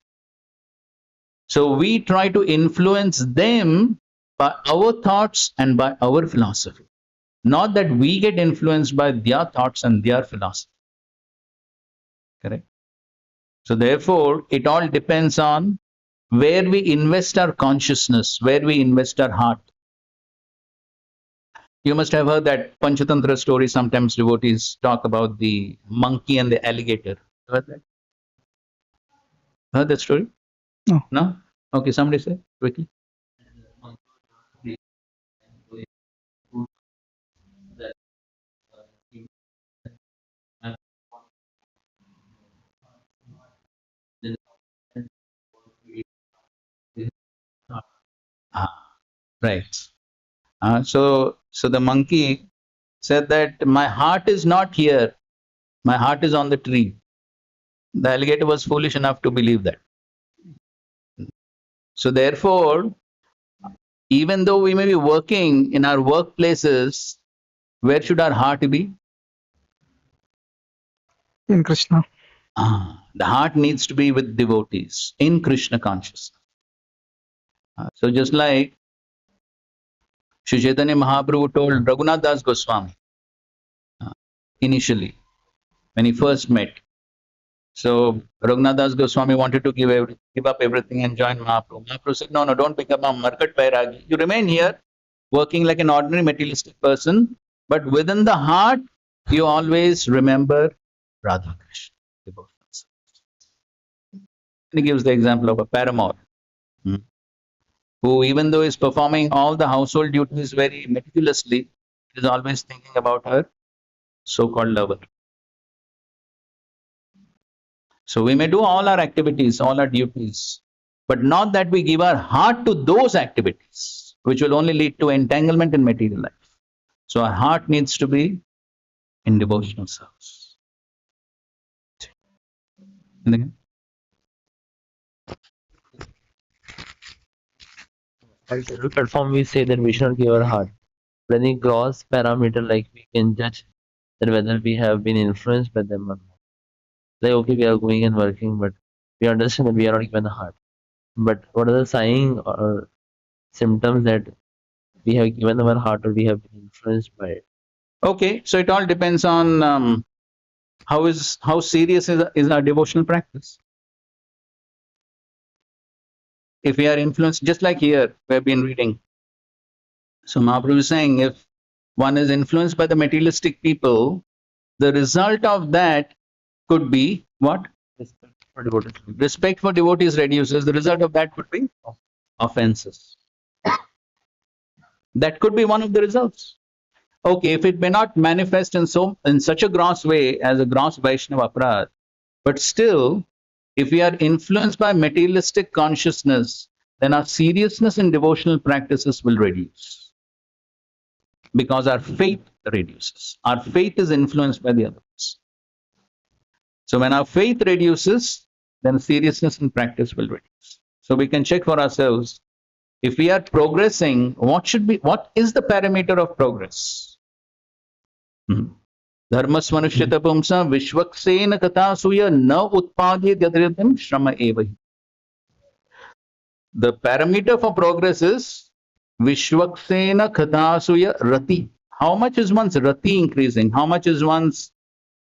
So we try to influence them by our thoughts and by our philosophy. Not that we get influenced by their thoughts and their philosophy. Correct? So therefore, it all depends on where we invest our consciousness, where we invest our heart. You must have heard that Panchatantra story. Sometimes devotees talk about the monkey and the alligator. Heard that? Heard that story? No. No? Okay, somebody say quickly. Right. So the monkey said that my heart is not here. My heart is on the tree. The alligator was foolish enough to believe that. So therefore, even though we may be working in our workplaces, where should our heart be? In Krishna. The heart needs to be with devotees in Krishna consciousness. So just like Sri Chaitanya Mahaprabhu told Raghunath Das Goswami initially when he first met. So Raghunath Das Goswami wanted to give up everything and join Mahaprabhu. Mahaprabhu said, no, don't become a Markat Vairagi. You remain here working like an ordinary materialistic person, but within the heart, you always remember Radha Krishna. And he gives the example of a paramour who, even though is performing all the household duties very meticulously, is always thinking about her so-called lover. So we may do all our activities, all our duties, but not that we give our heart to those activities, which will only lead to entanglement in material life. So our heart needs to be in devotional service. Anything? On the platform, we say that we should not give our heart. But any gross parameter, like we can judge that whether we have been influenced by them or not. Like, okay, we are going and working, but we understand that we are not given the heart. But what are the signs or symptoms that we have given our heart or we have been influenced by it? Okay, so it all depends on how serious is our devotional practice. If we are influenced, just like here, we have been reading. So Mahaprabhu is saying, if one is influenced by the materialistic people, the result of that could be what? For devotees. Respect for devotees reduces. The result of that could be offenses. That could be one of the results. Okay, if it may not manifest in such a gross way as a gross Vaishnava aparadh, but still, if we are influenced by materialistic consciousness, then our seriousness in devotional practices will reduce. Because our faith reduces. Our faith is influenced by the others. So when our faith reduces, then seriousness in practice will reduce. So we can check for ourselves. If we are progressing, what is the parameter of progress? Dharmas manushyata pumsa vishwaksena katasuya na utpadyet yadritam shrama evahi. The parameter for progress is vishwaksena katasuya rati. How much is one's rati increasing? How much is one's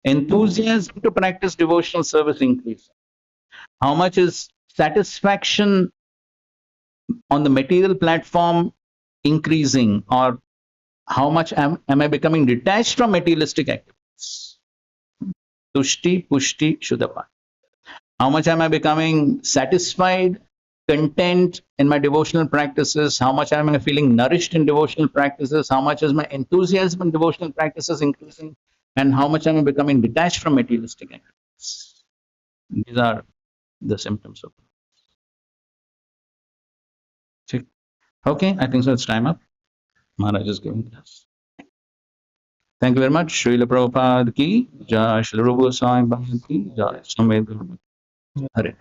enthusiasm to practice devotional service increasing? How much is satisfaction on the material platform increasing, or how much am I becoming detached from materialistic activities? Tushti, pushti, shuddhapa. How much am I becoming satisfied, content in my devotional practices? How much am I feeling nourished in devotional practices? How much is my enthusiasm in devotional practices increasing? And how much am I becoming detached from materialistic activities? These are the symptoms of it. Okay, I think so. It's time up. Maharaj is giving class. Thank you very much. Srila Prabhupada ki jai, Srila Rupa Goswami Bhagavad ki jai. Hare.